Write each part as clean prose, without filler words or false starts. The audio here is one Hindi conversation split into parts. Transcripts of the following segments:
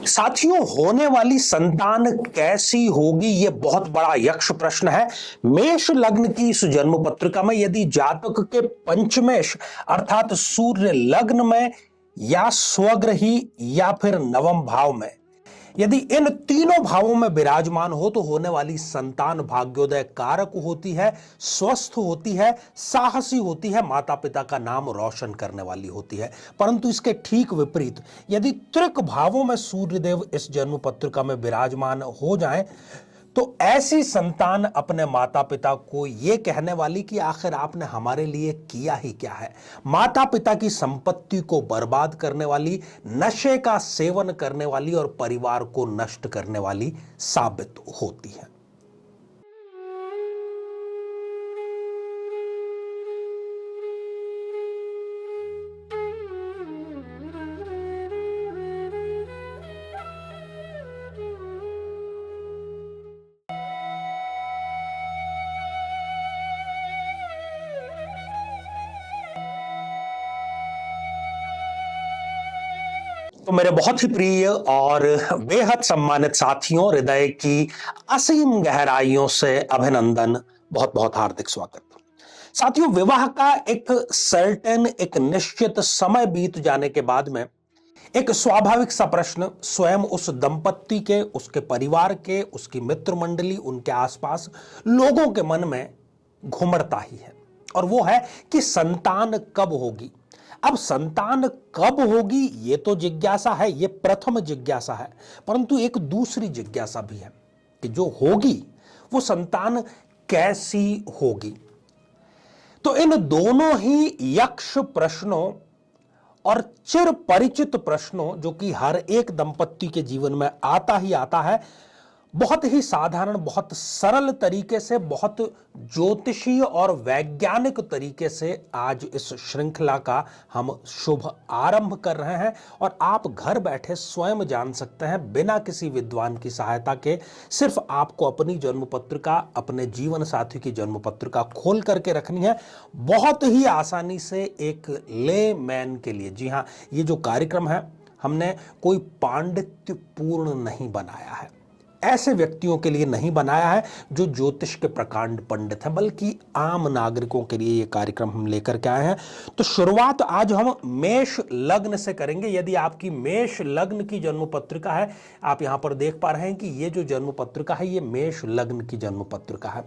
साथियों, होने वाली संतान कैसी होगी, यह बहुत बड़ा यक्ष प्रश्न है। मेष लग्न की इस जन्म पत्रिका में यदि जातक के पंचमेश अर्थात सूर्य लग्न में या स्वग्रही या फिर नवम भाव में यदि इन तीनों भावों में विराजमान हो तो होने वाली संतान भाग्योदय कारक होती है, स्वस्थ होती है, साहसी होती है, माता पिता का नाम रोशन करने वाली होती है। परंतु इसके ठीक विपरीत यदि त्रिक भावों में सूर्यदेव इस जन्म पत्रिका में विराजमान हो जाएं तो ऐसी संतान अपने माता पिता को यह कहने वाली कि आखिर आपने हमारे लिए किया ही क्या है। माता पिता की संपत्ति को बर्बाद करने वाली, नशे का सेवन करने वाली और परिवार को नष्ट करने वाली साबित होती है। तो मेरे बहुत ही प्रिय और बेहद सम्मानित साथियों, हृदय की असीम गहराइयों से अभिनंदन, बहुत बहुत हार्दिक स्वागत। साथियों, विवाह का एक निश्चित समय बीत जाने के बाद में एक स्वाभाविक सा प्रश्न स्वयं उस दंपत्ति के, उसके परिवार के, उसकी मित्र मंडली, उनके आसपास लोगों के मन में घुमड़ता ही है, और वो है कि संतान कब होगी। अब संतान कब होगी ये तो जिज्ञासा है, ये प्रथम जिज्ञासा है, परंतु एक दूसरी जिज्ञासा भी है कि जो होगी वो संतान कैसी होगी। तो इन दोनों ही यक्ष प्रश्नों और चिर परिचित प्रश्नों, जो कि हर एक दंपत्ति के जीवन में आता ही आता है, बहुत ही साधारण, बहुत सरल तरीके से, बहुत ज्योतिषीय और वैज्ञानिक तरीके से आज इस श्रृंखला का हम शुभ आरंभ कर रहे हैं। और आप घर बैठे स्वयं जान सकते हैं बिना किसी विद्वान की सहायता के। सिर्फ आपको अपनी जन्म पत्रिका, अपने जीवन साथी की जन्म पत्रिका खोल करके रखनी है, बहुत ही आसानी से, एक लेमैन के लिए। जी हाँ, ये जो कार्यक्रम है हमने कोई पांडित्यपूर्ण नहीं बनाया है, ऐसे व्यक्तियों के लिए नहीं बनाया है जो ज्योतिष के प्रकांड पंडित हैं, बल्कि आम नागरिकों के लिए यह कार्यक्रम हम लेकर के आए हैं। तो शुरुआत आज हम मेष लग्न से करेंगे। यदि आपकी मेष लग्न की जन्म पत्रिका है, आप यहां पर देख पा रहे हैं कि ये जो जन्म पत्रिका है ये मेष लग्न की जन्म पत्रिका है।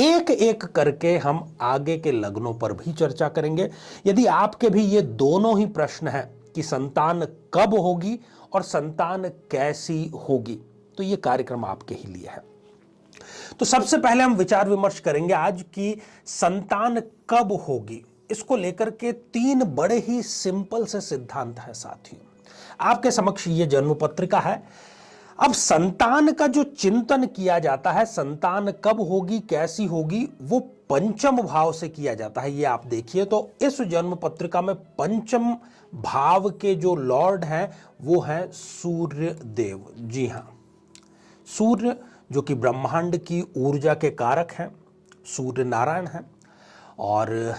एक एक करके हम आगे के लग्नों पर भी चर्चा करेंगे। यदि आपके भी ये दोनों ही प्रश्न है कि संतान कब होगी और संतान कैसी होगी, तो ये कार्यक्रम आपके ही लिए है। तो सबसे पहले हम विचार विमर्श करेंगे आज की संतान कब होगी। इसको लेकर के तीन बड़े ही सिंपल से सिद्धांत है साथियों। आपके समक्ष ये जन्म पत्रिका है। अब संतान का जो चिंतन किया जाता है, संतान कब होगी, कैसी होगी, वो पंचम भाव से किया जाता है। ये आप देखिए, तो इस जन्म पत्रिका में पंचम भाव के जो लॉर्ड हैं वो हैं सूर्य देव। जी हां, सूर्य जो कि ब्रह्मांड की ऊर्जा के कारक हैं, सूर्य नारायण हैं, और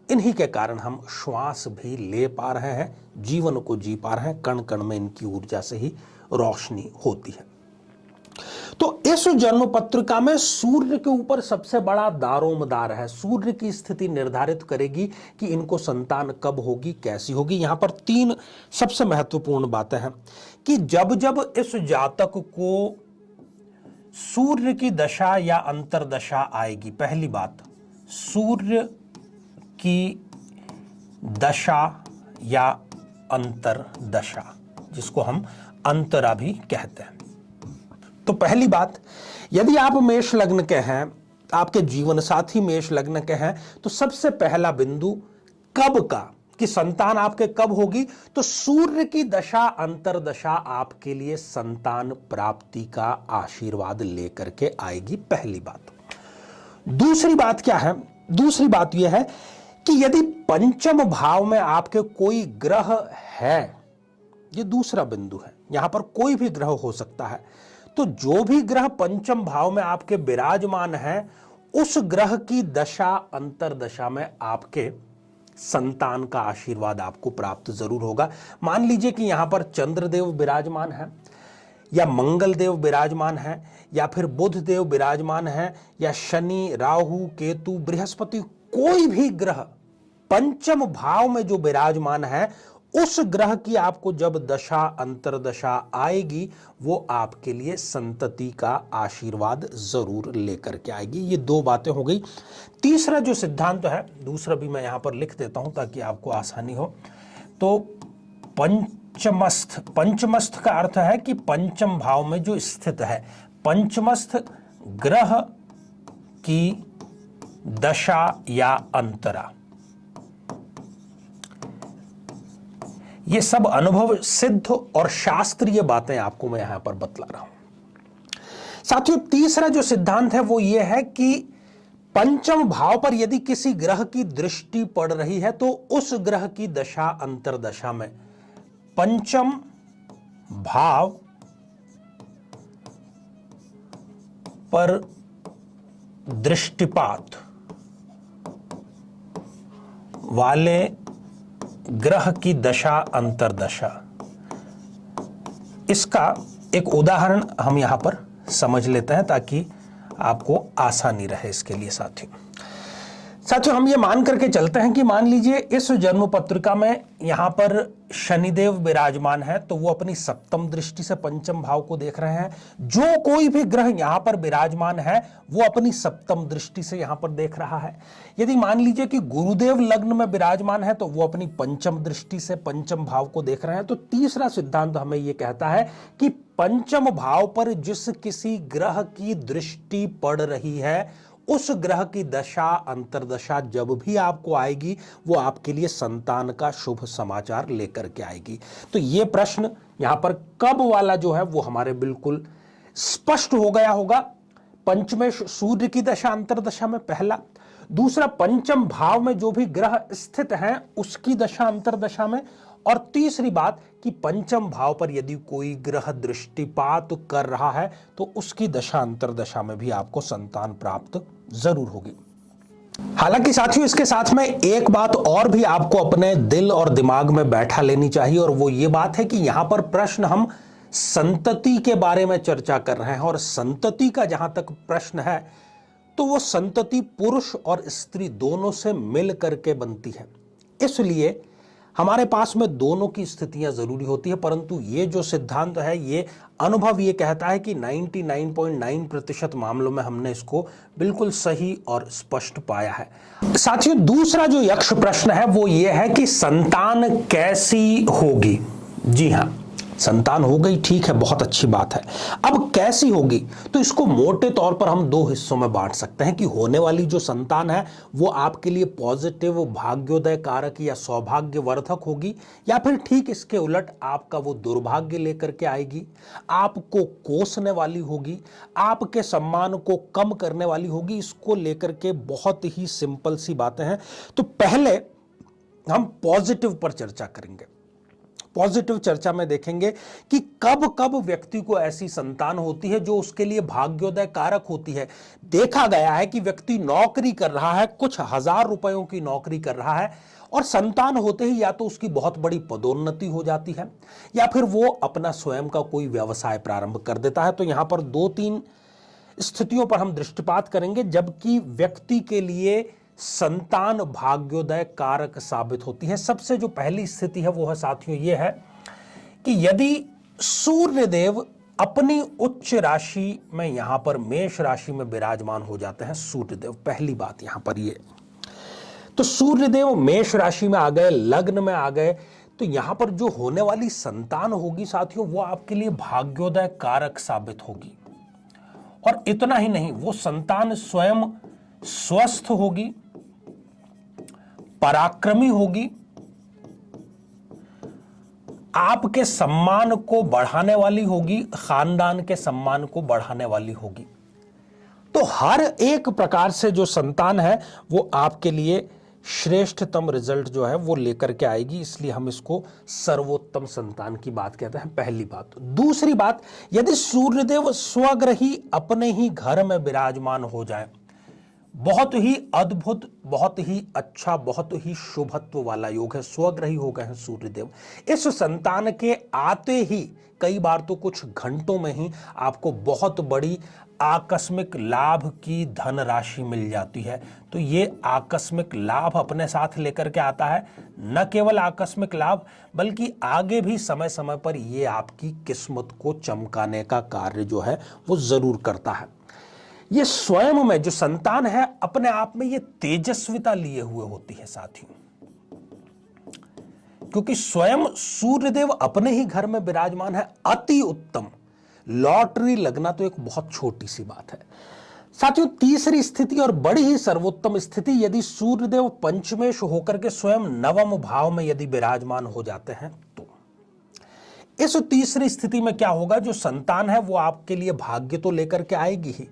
इन्हीं के कारण हम श्वास भी ले पा रहे हैं, जीवन को जी पा रहे हैं। कण कण में इनकी ऊर्जा से ही रोशनी होती है। तो इस जन्म पत्रिका में सूर्य के ऊपर सबसे बड़ा दारोमदार है। सूर्य की स्थिति निर्धारित करेगी कि इनको संतान कब होगी, कैसी होगी। यहां पर तीन सबसे महत्वपूर्ण बातें हैं कि जब जब इस जातक को सूर्य की दशा या अंतरदशा आएगी, पहली बात, सूर्य की दशा या अंतरदशा, जिसको हम अंतरा भी कहते हैं। तो पहली बात, यदि आप मेष लग्न के हैं, आपके जीवन साथी मेष लग्न के हैं, तो सबसे पहला बिंदु कब का, कि संतान आपके कब होगी, तो सूर्य की दशा अंतरदशा आपके लिए संतान प्राप्ति का आशीर्वाद लेकर के आएगी, पहली बात। दूसरी बात क्या है? दूसरी बात यह है कि यदि पंचम भाव में आपके कोई ग्रह है, ये दूसरा बिंदु है, यहां पर कोई भी ग्रह हो सकता है, तो जो भी ग्रह पंचम भाव में आपके विराजमान है, उस ग्रह की दशा अंतरदशा में आपके संतान का आशीर्वाद आपको प्राप्त जरूर होगा। मान लीजिए कि यहां पर चंद्रदेव विराजमान है, या मंगल देव विराजमान है, या फिर बुध देव विराजमान है, या शनि, राहु, केतु, बृहस्पति, कोई भी ग्रह पंचम भाव में जो विराजमान है, उस ग्रह की आपको जब दशा अंतरदशा आएगी, वो आपके लिए संतति का आशीर्वाद जरूर लेकर के आएगी। ये दो बातें हो गई। तीसरा जो सिद्धांत है, दूसरा भी मैं यहां पर लिख देता हूं ताकि आपको आसानी हो। तो पंचमस्थ का अर्थ है कि पंचम भाव में जो स्थित है, पंचमस्थ ग्रह की दशा या अंतरा, ये सब अनुभव सिद्ध और शास्त्रीय बातें आपको मैं यहां पर बतला रहा हूं। साथियों, तीसरा जो सिद्धांत है वो ये है कि पंचम भाव पर यदि किसी ग्रह की दृष्टि पड़ रही है तो उस ग्रह की दशा अंतरदशा में पंचम भाव पर दृष्टिपात वाले ग्रह की दशा अंतरदशा, इसका एक उदाहरण हम यहां पर समझ लेते हैं ताकि आपको आसानी रहे इसके लिए। साथियों हम ये मान करके चलते हैं कि मान लीजिए इस जन्म पत्रिका में यहां पर शनिदेव विराजमान है, तो वो अपनी सप्तम दृष्टि से पंचम भाव को देख रहे हैं। जो कोई भी ग्रह यहां पर विराजमान है वो अपनी सप्तम दृष्टि से यहां पर देख रहा है। यदि मान लीजिए कि गुरुदेव लग्न में विराजमान है तो वो अपनी पंचम दृष्टि से पंचम भाव को देख रहे हैं। तो तीसरा सिद्धांत हमें यह कहता है कि पंचम भाव पर जिस किसी ग्रह की दृष्टि पड़ रही है, उस ग्रह की दशा अंतरदशा जब भी आपको आएगी वो आपके लिए संतान का शुभ समाचार लेकर के आएगी। तो ये प्रश्न यहां पर कब वाला जो है वो हमारे बिल्कुल स्पष्ट हो गया होगा। पंचमें सूर्य की दशा अंतरदशा में पहला, दूसरा पंचम भाव में जो भी ग्रह स्थित हैं उसकी दशा अंतरदशा में, और तीसरी बात कि पंचम भाव पर यदि कोई ग्रह दृष्टिपात कर रहा है तो उसकी दशा अंतरदशा में भी आपको संतान प्राप्त जरूर होगी। हालांकि साथियों इसके साथ में एक बात और भी आपको अपने दिल और दिमाग में बैठा लेनी चाहिए, और वो ये बात है कि यहां पर प्रश्न हम संतति के बारे में चर्चा कर रहे हैं, और संतति का जहां तक प्रश्न है तो वो संतति पुरुष और स्त्री दोनों से मिल करके बनती है। इसलिए हमारे पास में दोनों की स्थितियां जरूरी होती है, परंतु ये जो सिद्धांत है, ये अनुभव ये कहता है कि 99.9% मामलों में हमने इसको बिल्कुल सही और स्पष्ट पाया है। साथियों दूसरा जो यक्ष प्रश्न है वो ये है कि संतान कैसी होगी। जी हां, संतान हो गई, ठीक है, बहुत अच्छी बात है। अब कैसी होगी, तो इसको मोटे तौर पर हम दो हिस्सों में बांट सकते हैं कि होने वाली जो संतान है वो आपके लिए पॉजिटिव, भाग्योदय कारक या सौभाग्यवर्धक होगी, या फिर ठीक इसके उलट आपका वो दुर्भाग्य लेकर के आएगी, आपको कोसने वाली होगी, आपके सम्मान को कम करने वाली होगी। इसको लेकर के बहुत ही सिंपल सी बातें हैं। तो पहले हम पॉजिटिव पर चर्चा करेंगे। पॉजिटिव चर्चा में देखेंगे कि कब कब व्यक्ति को ऐसी संतान होती है जो उसके लिए भाग्योदय कारक होती है। देखा गया है कि व्यक्ति नौकरी कर रहा है, कुछ हजार रुपयों की नौकरी कर रहा है, और संतान होते ही या तो उसकी बहुत बड़ी पदोन्नति हो जाती है या फिर वो अपना स्वयं का कोई व्यवसाय प्रारंभ कर देता है। तो यहां पर 2-3 स्थितियों पर हम दृष्टिपात करेंगे जबकि व्यक्ति के लिए संतान भाग्योदय कारक साबित होती है। सबसे जो पहली स्थिति है वो है साथियों ये है कि यदि सूर्यदेव अपनी उच्च राशि में यहां पर मेष राशि में विराजमान हो जाते हैं, सूर्यदेव, पहली बात यहां पर ये, तो सूर्यदेव मेष राशि में आ गए, लग्न में आ गए, तो यहां पर जो होने वाली संतान होगी साथियों वो आपके लिए भाग्योदय कारक साबित होगी। और इतना ही नहीं, वो संतान स्वयं स्वस्थ होगी, पराक्रमी होगी, आपके सम्मान को बढ़ाने वाली होगी, खानदान के सम्मान को बढ़ाने वाली होगी। तो हर एक प्रकार से जो संतान है वो आपके लिए श्रेष्ठतम रिजल्ट जो है वो लेकर के आएगी, इसलिए हम इसको सर्वोत्तम संतान की बात कहते हैं, पहली बात। दूसरी बात, यदि सूर्यदेव स्वग्रही अपने ही घर में विराजमान हो जाए, बहुत ही अद्भुत, बहुत ही अच्छा, बहुत ही शुभत्व वाला योग है। स्वग्रही हो गए हैं सूर्यदेव। इस संतान के आते ही कई बार तो कुछ घंटों में ही आपको बहुत बड़ी आकस्मिक लाभ की धनराशि मिल जाती है। तो ये आकस्मिक लाभ अपने साथ लेकर के आता है। न केवल आकस्मिक लाभ, बल्कि आगे भी समय समय पर ये आपकी किस्मत को चमकाने का कार्य जो है वो जरूर करता है। ये स्वयं में जो संतान है अपने आप में ये तेजस्विता लिए हुए होती है साथियों, क्योंकि स्वयं सूर्यदेव अपने ही घर में विराजमान है। अति उत्तम। लॉटरी लगना तो एक बहुत छोटी सी बात है साथियों। तीसरी स्थिति और बड़ी ही सर्वोत्तम स्थिति, यदि सूर्यदेव पंचमेश होकर के स्वयं नवम भाव में यदि विराजमान हो जाते हैं तो इस तीसरी स्थिति में क्या होगा, जो संतान है वो आपके लिए भाग्य तो लेकर के आएगी ही,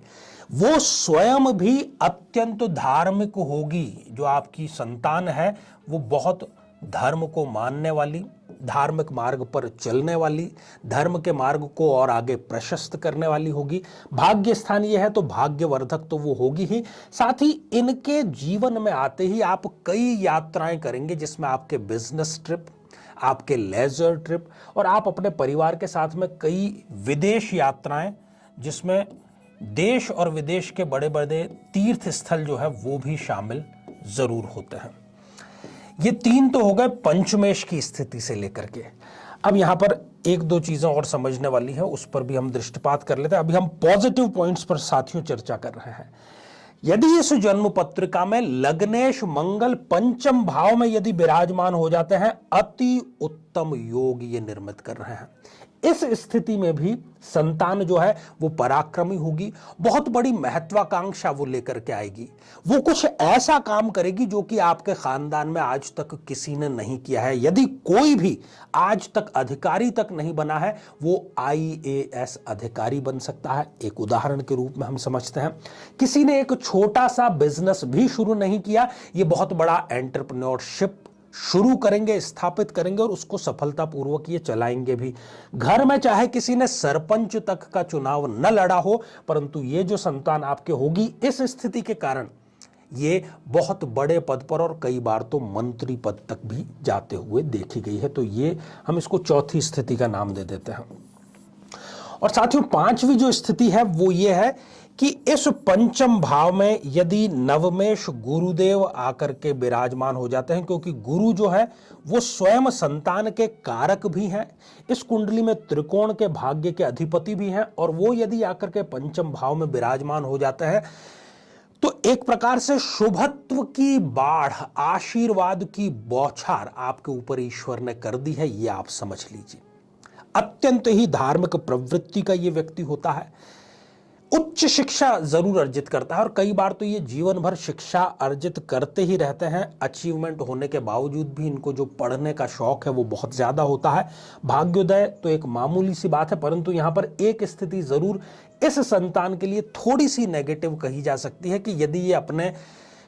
वो स्वयं भी अत्यंत धार्मिक होगी। जो आपकी संतान है वो बहुत धर्म को मानने वाली, धार्मिक मार्ग पर चलने वाली, धर्म के मार्ग को और आगे प्रशस्त करने वाली होगी। भाग्य स्थान ये है तो भाग्यवर्धक तो वो होगी ही। साथ ही इनके जीवन में आते ही आप कई यात्राएं करेंगे, जिसमें आपके बिजनेस ट्रिप, आपके लेजर ट्रिप और आप अपने परिवार के साथ में कई विदेश यात्राएं, जिसमें देश और विदेश के बड़े बड़े तीर्थ स्थल जो है वो भी शामिल जरूर होते हैं। ये तीन तो हो गए पंचमेश की स्थिति से लेकर के। अब यहां पर एक दो चीजें और समझने वाली है, उस पर भी हम दृष्टिपात कर लेते हैं। अभी हम पॉजिटिव पॉइंट्स पर साथियों चर्चा कर रहे हैं। यदि इस जन्म पत्रिका में लग्नेश मंगल पंचम भाव में यदि विराजमान हो जाते हैं, अति उत्तम योग ये निर्मित कर रहे हैं। इस स्थिति में भी संतान जो है वो पराक्रमी होगी, बहुत बड़ी महत्वाकांक्षा वो लेकर के आएगी। वो कुछ ऐसा काम करेगी जो कि आपके खानदान में आज तक किसी ने नहीं किया है। यदि कोई भी आज तक अधिकारी तक नहीं बना है, वो IAS अधिकारी बन सकता है। एक उदाहरण के रूप में हम समझते हैं, किसी ने एक छोटा सा बिजनेस भी शुरू नहीं किया, ये बहुत बड़ा एंटरप्रेन्योरशिप शुरू करेंगे, स्थापित करेंगे और उसको सफलतापूर्वक ये चलाएंगे भी। घर में चाहे किसी ने सरपंच तक का चुनाव न लड़ा हो, परंतु ये जो संतान आपके होगी, इस स्थिति के कारण ये बहुत बड़े पद पर और कई बार तो मंत्री पद तक भी जाते हुए देखी गई है। तो ये हम इसको चौथी स्थिति का नाम दे देते हैं। और साथियों पांचवी जो स्थिति है वो ये है कि इस पंचम भाव में यदि नवमेश गुरुदेव आकर के विराजमान हो जाते हैं, क्योंकि गुरु जो है वो स्वयं संतान के कारक भी हैं, इस कुंडली में त्रिकोण के भाग्य के अधिपति भी हैं, और वो यदि आकर के पंचम भाव में विराजमान हो जाते हैं तो एक प्रकार से शुभत्व की बाढ़, आशीर्वाद की बौछार आपके ऊपर ईश्वर ने कर दी है, ये आप समझ लीजिए। अत्यंत ही धार्मिक प्रवृत्ति का ये व्यक्ति होता है, उच्च शिक्षा जरूर अर्जित करता है और कई बार तो ये जीवन भर शिक्षा अर्जित करते ही रहते हैं। अचीवमेंट होने के बावजूद भी इनको जो पढ़ने का शौक है वो बहुत ज्यादा होता है। भाग्योदय तो एक मामूली सी बात है, परंतु यहां पर एक स्थिति जरूर इस संतान के लिए थोड़ी सी नेगेटिव कही जा सकती है कि यदि ये अपने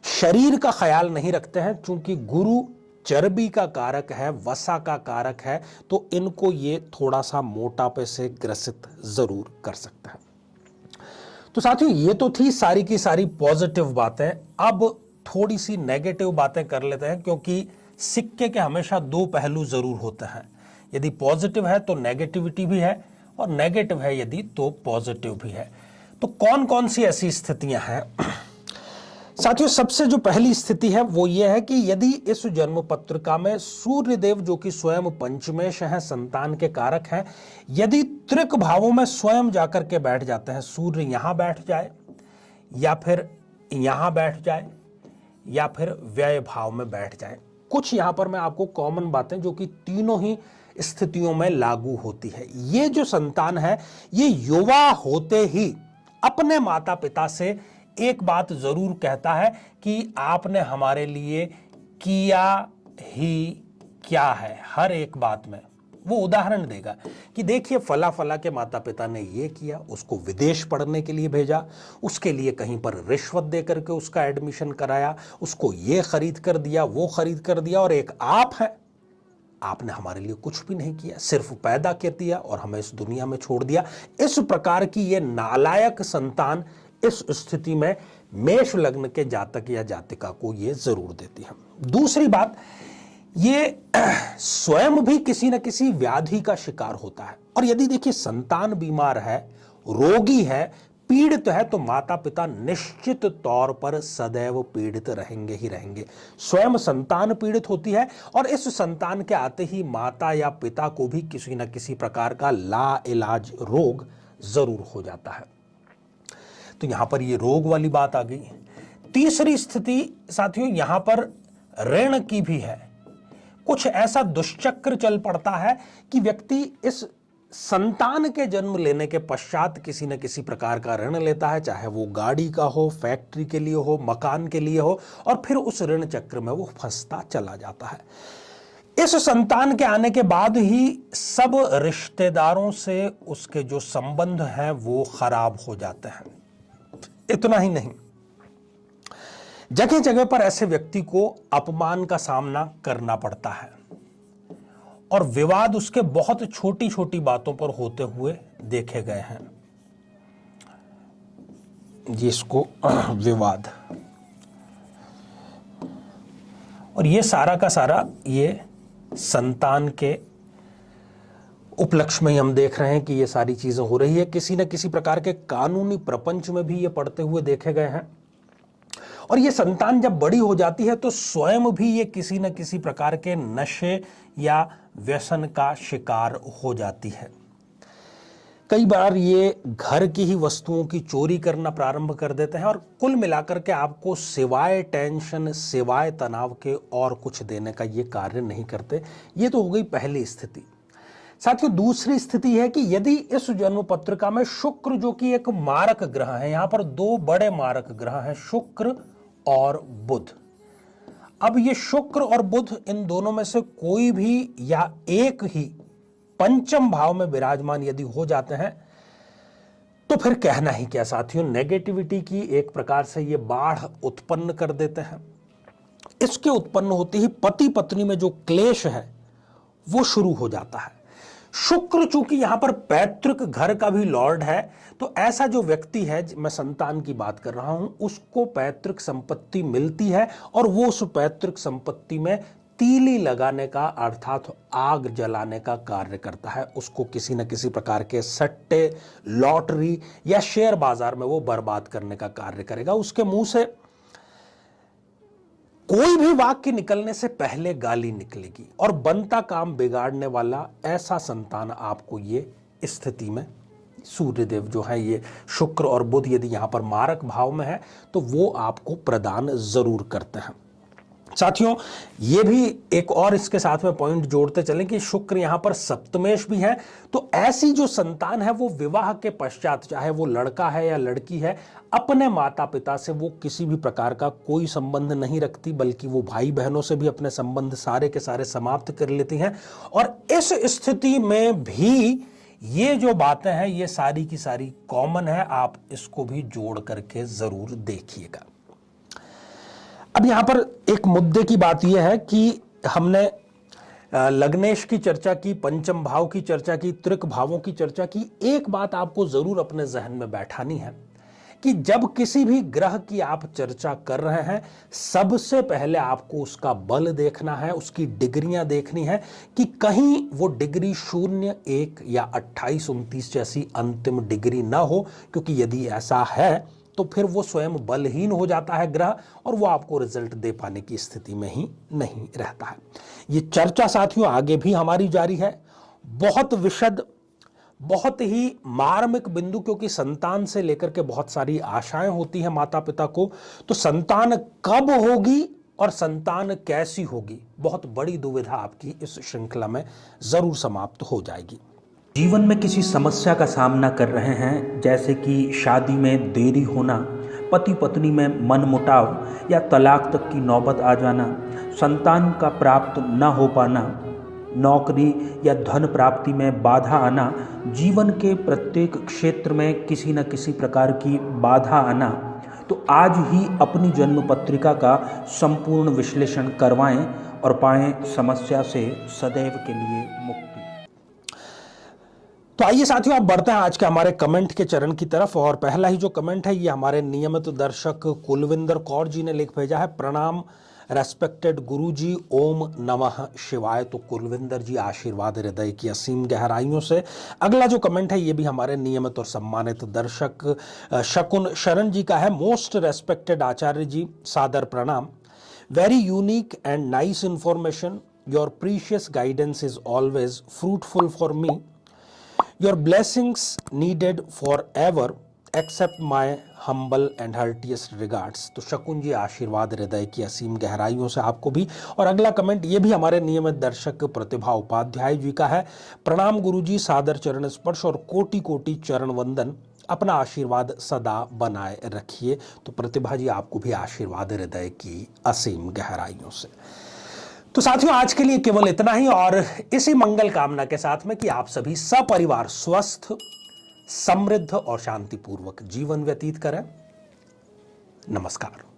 शरीर का ख्याल नहीं रखते हैं, चूंकि गुरु चर्बी का कारक है, वसा का कारक है, तो इनको ये थोड़ा सा मोटापे से ग्रसित जरूर कर सकता है। तो साथियों ये तो थी सारी की सारी पॉजिटिव बातें। अब थोड़ी सी नेगेटिव बातें कर लेते हैं, क्योंकि सिक्के के हमेशा दो पहलू जरूर होते हैं। यदि पॉजिटिव है तो नेगेटिविटी भी है, और नेगेटिव है यदि तो पॉजिटिव भी है। तो कौन कौन सी ऐसी स्थितियां हैं साथियों? सबसे जो पहली स्थिति है वो ये है कि यदि इस जन्म पत्रिका में सूर्यदेव जो कि स्वयं पंचमेश हैं, संतान के कारक हैं, यदि त्रिक भावों में स्वयं जाकर के बैठ जाते हैं, सूर्य यहां बैठ जाए या फिर यहां बैठ जाए या फिर व्यय भाव में बैठ जाए, कुछ यहां पर मैं आपको कॉमन बातें जो कि तीनों ही स्थितियों में लागू होती है। ये जो संतान है ये युवा होते ही अपने माता पिता से एक बात जरूर कहता है कि आपने हमारे लिए किया ही क्या है। हर एक बात में वो उदाहरण देगा कि देखिए फला फला के माता पिता ने ये किया, उसको विदेश पढ़ने के लिए भेजा, उसके लिए कहीं पर रिश्वत दे करके उसका एडमिशन कराया, उसको ये खरीद कर दिया, वो खरीद कर दिया, और एक आप है, आपने हमारे लिए कुछ भी नहीं किया, सिर्फ पैदा कर दिया और हमें इस दुनिया में छोड़ दिया। इस प्रकार की ये नालायक संतान इस स्थिति में मेष लग्न के जातक या जातिका को ये जरूर देती है। दूसरी बात, ये स्वयं भी किसी न किसी व्याधि का शिकार होता है, और यदि देखिए संतान बीमार है, रोगी है, पीड़ित है, तो माता पिता निश्चित तौर पर सदैव पीड़ित रहेंगे ही रहेंगे। स्वयं संतान पीड़ित होती है और इस संतान के आते ही माता या पिता को भी किसी न किसी प्रकार का लाइलाज रोग जरूर हो जाता है। तो यहां पर ये रोग वाली बात आ गई। तीसरी स्थिति साथियों यहां पर ऋण की भी है। कुछ ऐसा दुष्चक्र चल पड़ता है कि व्यक्ति इस संतान के जन्म लेने के पश्चात किसी न किसी प्रकार का ऋण लेता है, चाहे वो गाड़ी का हो, फैक्ट्री के लिए हो, मकान के लिए हो, और फिर उस ऋण चक्र में वो फंसता चला जाता है। इस संतान के आने के बाद ही सब रिश्तेदारों से उसके जो संबंध हैं वो खराब हो जाते हैं। इतना ही नहीं, जगह जगह पर ऐसे व्यक्ति को अपमान का सामना करना पड़ता है और विवाद उसके बहुत छोटी छोटी बातों पर होते हुए देखे गए हैं। जिसको विवाद, और ये सारा का सारा ये संतान के उपलक्ष्य में हम देख रहे हैं कि ये सारी चीजें हो रही है। किसी न किसी प्रकार के कानूनी प्रपंच में भी ये पढ़ते हुए देखे गए हैं। और ये संतान जब बड़ी हो जाती है तो स्वयं भी ये किसी न किसी प्रकार के नशे या व्यसन का शिकार हो जाती है। कई बार ये घर की ही वस्तुओं की चोरी करना प्रारंभ कर देते हैं और कुल मिलाकर के आपको सिवाय टेंशन, सिवाय तनाव के और कुछ देने का ये कार्य नहीं करते। ये तो हो गई पहली स्थिति। साथियों, दूसरी स्थिति है कि यदि इस जन्म पत्रिका में शुक्र, जो कि एक मारक ग्रह है, यहां पर दो बड़े मारक ग्रह हैं, शुक्र और बुध। अब ये शुक्र और बुध, इन दोनों में से कोई भी या एक ही पंचम भाव में विराजमान यदि हो जाते हैं तो फिर कहना ही क्या साथियों, नेगेटिविटी की एक प्रकार से ये बाढ़ उत्पन्न कर देते हैं। इसके उत्पन्न होते ही पति पत्नी में जो क्लेश है वो शुरू हो जाता है। शुक्र चूंकि यहां पर पैतृक घर का भी लॉर्ड है, तो ऐसा जो व्यक्ति है, मैं संतान की बात कर रहा हूं, उसको पैतृक संपत्ति मिलती है और वो उस पैतृक संपत्ति में तीली लगाने का, अर्थात आग जलाने का कार्य करता है। उसको किसी न किसी प्रकार के सट्टे, लॉटरी या शेयर बाजार में वो बर्बाद करने का कार्य करेगा। उसके मुंह से कोई भी वाक्य निकलने से पहले गाली निकलेगी और बनता काम बिगाड़ने वाला ऐसा संतान आपको ये स्थिति में, सूर्यदेव जो है, ये शुक्र और बुध यदि यहां पर मारक भाव में है तो वो आपको प्रदान जरूर करते हैं। साथियों, ये भी एक और इसके साथ में पॉइंट जोड़ते चलें कि शुक्र यहां पर सप्तमेश भी है, तो ऐसी जो संतान है वो विवाह के पश्चात, चाहे वो लड़का है या लड़की है, अपने माता पिता से वो किसी भी प्रकार का कोई संबंध नहीं रखती, बल्कि वो भाई बहनों से भी अपने संबंध सारे के सारे समाप्त कर लेती हैं। और इस स्थिति में भी ये जो बातें हैं ये सारी की सारी कॉमन है। आप इसको भी जोड़ करके जरूर देखिएगा। अब यहां पर एक मुद्दे की बात यह है कि हमने लग्नेश की चर्चा की, पंचम भाव की चर्चा की, त्रिक भावों की चर्चा की। एक बात आपको जरूर अपने जहन में बैठानी है कि जब किसी भी ग्रह की आप चर्चा कर रहे हैं, सबसे पहले आपको उसका बल देखना है, उसकी डिग्रियां देखनी है कि कहीं वो डिग्री 0, 1 या 28, 29 जैसी अंतिम डिग्री ना हो, क्योंकि यदि ऐसा है तो फिर वो स्वयं बलहीन हो जाता है ग्रह और वो आपको रिजल्ट दे पाने की स्थिति में ही नहीं रहता है। ये चर्चा साथियों आगे भी हमारी जारी है, बहुत विशद, बहुत ही मार्मिक बिंदु, क्योंकि संतान से लेकर के बहुत सारी आशाएं होती हैं माता पिता को। तो संतान कब होगी और संतान कैसी होगी, बहुत बड़ी दुविधा आपकी इस श्रृंखला में जरूर समाप्त हो जाएगी। जीवन में किसी समस्या का सामना कर रहे हैं, जैसे कि शादी में देरी होना, पति पत्नी में मनमुटाव या तलाक तक की नौबत आ जाना, संतान का प्राप्त न हो पाना, नौकरी या धन प्राप्ति में बाधा आना, जीवन के प्रत्येक क्षेत्र में किसी न किसी प्रकार की बाधा आना, तो आज ही अपनी जन्म पत्रिका का संपूर्ण विश्लेषण करवाएं और पाएं समस्या से सदैव के लिए मुक्ति। तो आइए साथियों, आप बढ़ते हैं आज के हमारे कमेंट के चरण की तरफ। और पहला ही जो कमेंट है ये हमारे नियमित दर्शक कुलविंदर कौर जी ने लिख भेजा है। प्रणाम रेस्पेक्टेड गुरुजी, ओम नमः शिवाय। तो कुलविंदर जी, आशीर्वाद हृदय की असीम गहराइयों से। अगला जो कमेंट है ये भी हमारे नियमित और सम्मानित दर्शक शकुन शरण जी का है। मोस्ट रेस्पेक्टेड आचार्य जी, सादर प्रणाम। Very unique and nice information, your precious guidance is always fruitful for me. Your blessings needed forever, accept my humble and heartiest regards। तो शकुन जी, आशीर्वाद हृदय की असीम गहराइयों से आपको भी। और अगला कमेंट ये भी हमारे नियमित दर्शक प्रतिभा उपाध्याय जी का है। प्रणाम गुरुजी, सादर चरण स्पर्श और कोटि कोटि चरण वंदन, अपना आशीर्वाद सदा बनाए रखिए। तो प्रतिभा जी, आपको भी आशीर्वाद हृदय की असीम गहराइयों से। तो साथियों, आज के लिए केवल इतना ही, और इसी मंगल कामना के साथ में कि आप सभी सपरिवार स्वस्थ, समृद्ध और शांतिपूर्वक जीवन व्यतीत करें। नमस्कार।